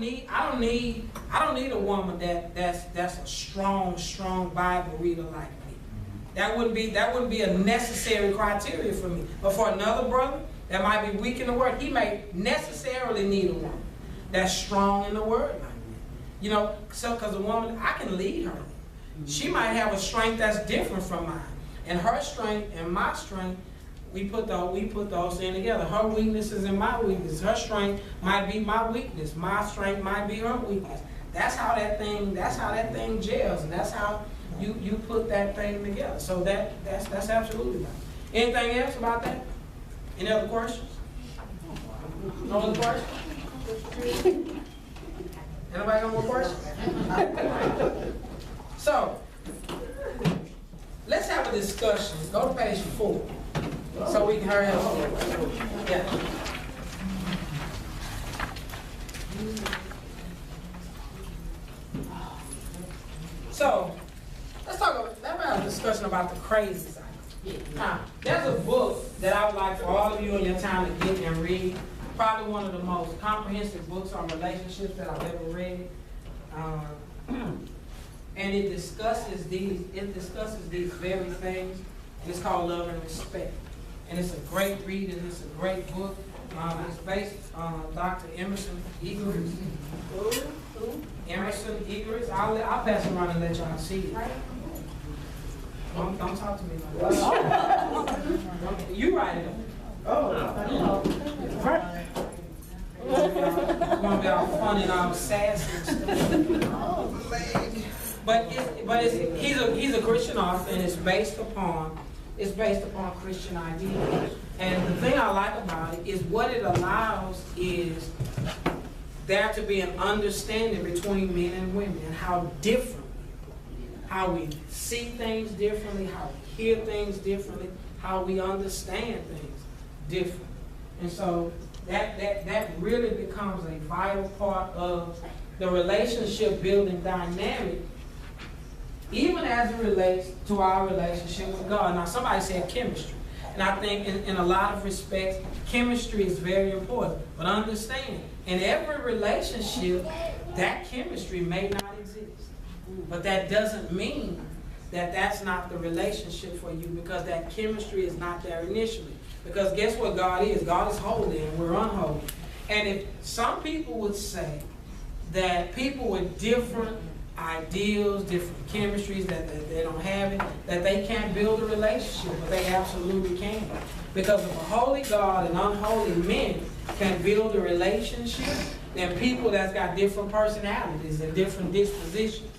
don't need a woman that's a strong Bible reader like me. That wouldn't be a necessary criteria for me. But for another brother that might be weak in the word, he may necessarily need a woman that's strong in the word like me. You know, so because a woman, I can lead her. She might have a strength that's different from mine, and her strength and my strength, we put those in together. Her weaknesses and my weakness. Her strength might be my weakness. My strength might be her weakness. That's how that thing gels, and that's how you put that thing together. So that's absolutely right. Anything else about that? Any other questions? No other questions? Anybody got more questions? So let's have a discussion. Go to page 4. So we can hurry up. Yeah. So let's have a discussion about the crazy side. Now, there's a book that I would like for all of you in your time to get and read. Probably one of the most comprehensive books on relationships that I've ever read. And it discusses these very things. It's called Love and Respect. And it's a great read, and it's a great book. It's based on Dr. Emerson Eggerichs. Emerson Eggerichs. I'll pass it around and let y'all see it. Don't talk to me like that. You write it. Oh. It's going to be all fun and all sassy and stuff. But he's a Christian author, and it's based upon Christian ideas. And the thing I like about it is what it allows is there to be an understanding between men and women, and how different, how we see things differently, how we hear things differently, how we understand things differently. And so that really becomes a vital part of the relationship building dynamic, even as it relates to our relationship with God. Now, somebody said chemistry. And I think in a lot of respects, chemistry is very important. But understand, in every relationship, that chemistry may not exist. But that doesn't mean that that's not the relationship for you, because that chemistry is not there initially. Because guess what God is? God is holy and we're unholy. And if some people would say that people with different ideals, different chemistries, that they don't have it, that they can't build a relationship, but they absolutely can. Because if a holy God and unholy men can build a relationship, then people that's got different personalities and different dispositions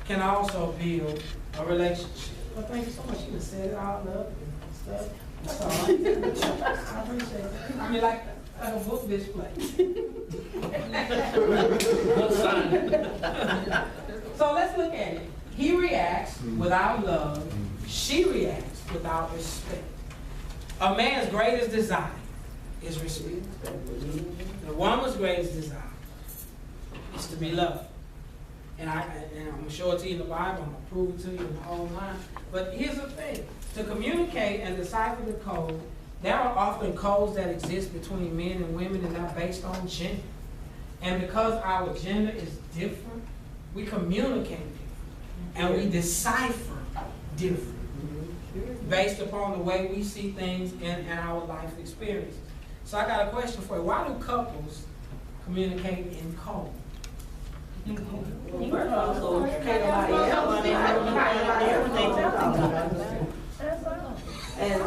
can also build a relationship. Well, thank you so much. You just said it all up and stuff. That's all right. I appreciate it. I mean, like a book display. So let's look at it. He reacts without love. She reacts without respect. A man's greatest desire is respect. The woman's greatest desire is to be loved. And I'm going to show it to you in the Bible. I'm going to prove it to you in the whole line. But here's the thing. To communicate and decipher the code, there are often codes that exist between men and women, and they're based on gender. And because our gender is different, we communicate different. And we decipher different based upon the way we see things in our life experiences. So I got a question for you. Why do couples communicate in code? And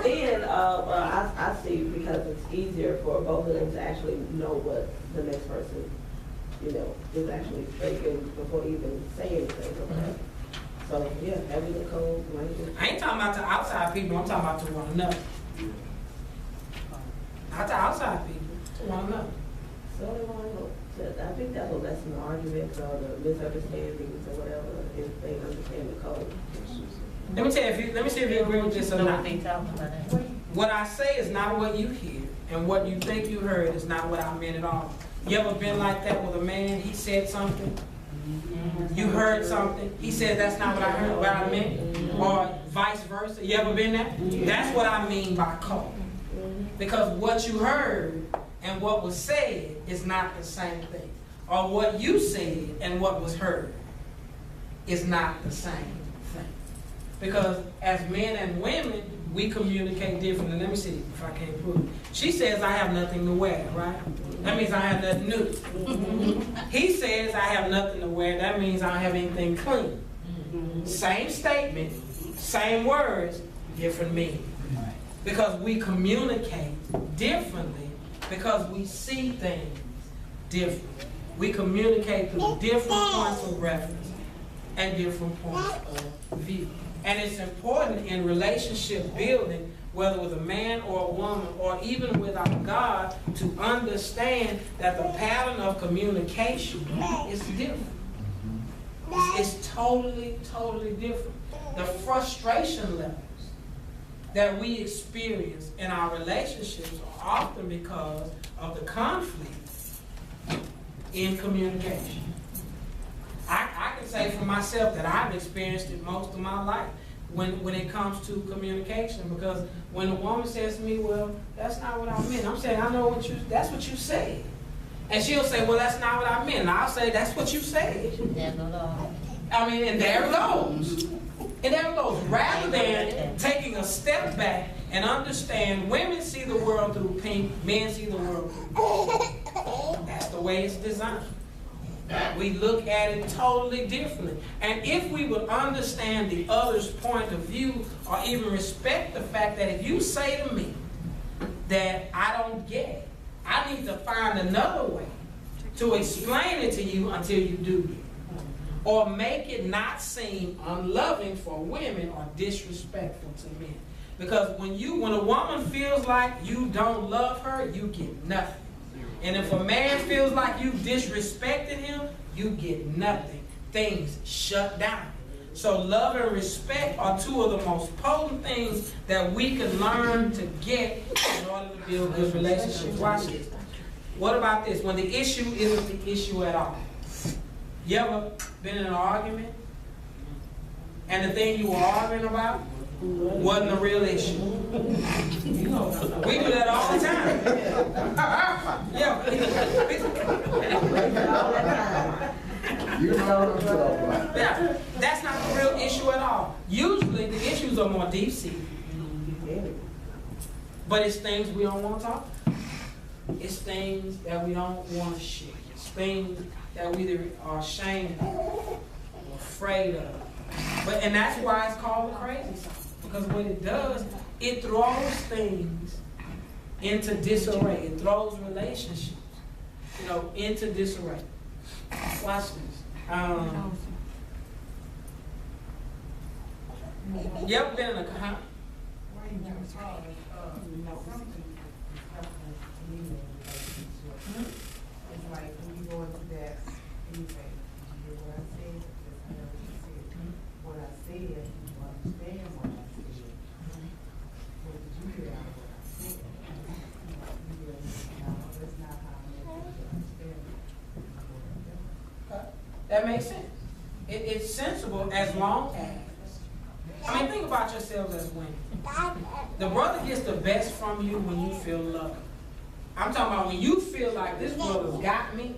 then I see, because it's easier for both of them to actually know what the next person, is actually thinking before even saying anything. So yeah, having the code language. I ain't talking about the outside people. I'm talking about to one another. Not the outside people, to one another. So I think that will lessen the arguments or the misunderstandings or whatever if they understand the code. Let me see if you agree with this or not. What I say is not what you hear, and what you think you heard is not what I meant at all. You ever been like that with a man? He said something, you heard something, he said that's not what I heard, what I meant, or vice versa. You ever been there? That's what I mean by code. Because what you heard and what was said is not the same thing. or what you said and what was heard is not the same thing. Because as men and women, we communicate differently. Let me see if I can't prove it. She says, I have nothing to wear, right? That means I have nothing new. He says, I have nothing to wear. That means I don't have anything clean. Same statement, same words, different meaning. Because we communicate differently because we see things differently. We communicate through different points of reference and different points of view. And it's important in relationship building, whether with a man or a woman or even with our God, to understand that the pattern of communication is different. It's totally, totally different. The frustration levels that we experience in our relationships are often because of the conflict in communication. I can say for myself that I've experienced it most of my life when it comes to communication, because when a woman says to me, well, that's not what I meant, I'm saying, I know that's what you said. And she'll say, well, that's not what I meant. And I'll say, that's what you said. I mean, and there it goes. And there it goes. Rather than taking a step back and understand, women see the world through pink, men see the world through blue. That's the way it's designed. We look at it totally differently. And if we would understand the other's point of view, or even respect the fact that if you say to me that I don't get it, I need to find another way to explain it to you until you do get it. Or make it not seem unloving for women or disrespectful to men. Because when a woman feels like you don't love her, you get nothing. And if a man feels like you disrespected him, you get nothing. Things shut down. So love and respect are two of the most potent things that we can learn to get in order to build good relationships. Watch this. What about this? When the issue isn't the issue at all. You ever been in an argument and the thing you were arguing about wasn't a real issue? We do that all the time. Yeah. You know what I'm talking about. Yeah, that's not the real issue at all. Usually the issues are more deep-seated. But it's things we don't want to talk about. It's things that we don't want to share. It's things that we either are ashamed of or afraid of. And that's why it's called the crazy side. Because what it does, it throws things into disarray. It throws relationships, into disarray. Watch this. You ever been in a car? It's like when you go into that, you say, "Did you hear what I said?" I know what you said. What I said, you understand what I said. What did you hear out of what I said? You hear, no, that's not how I'm going to understand it. That makes sense. It's sensible as long as, think about yourselves as women. The brother gets the best from you when you feel loved. I'm talking about when you feel like this brother's got me,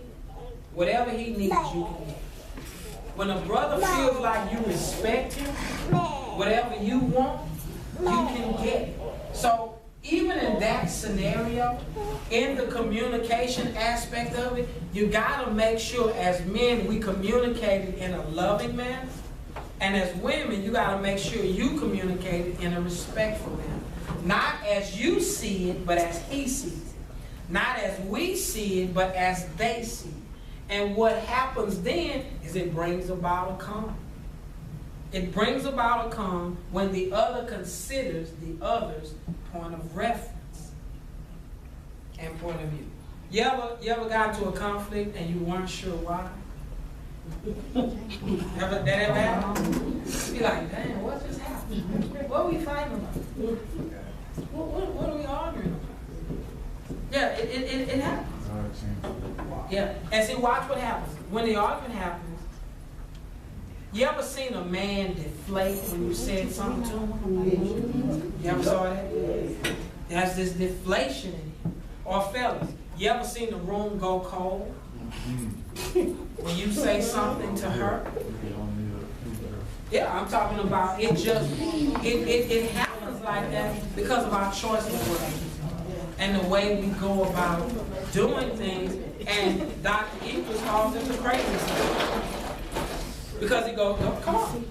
whatever he needs, you can get. When a brother feels like you respect him, whatever you want, you can get it. So even in that scenario, in the communication aspect of it, you got to make sure as men we communicate it in a loving manner. And as women, you got to make sure you communicate it in a respectful manner. Not as you see it, but as he sees it. Not as we see it, but as they see it. And what happens then is it brings about a calm. It brings about a calm when the other considers the other's point of reference and point of view. You ever got into a conflict and you weren't sure why? That ever happened? You be like, damn, what just happened? What are we fighting about? What are we arguing about? Yeah, it happens. Yeah, and see, watch what happens. When the argument happens, you ever seen a man deflate when you said something to him? You ever saw that? There's this deflation in him. Or fellas, you ever seen the room go cold? when you say something to her, yeah, I'm talking about it it happens like that because of our choice of words and the way we go about doing things. And Dr. Equals calls it the crazy stuff. Because he goes, come on.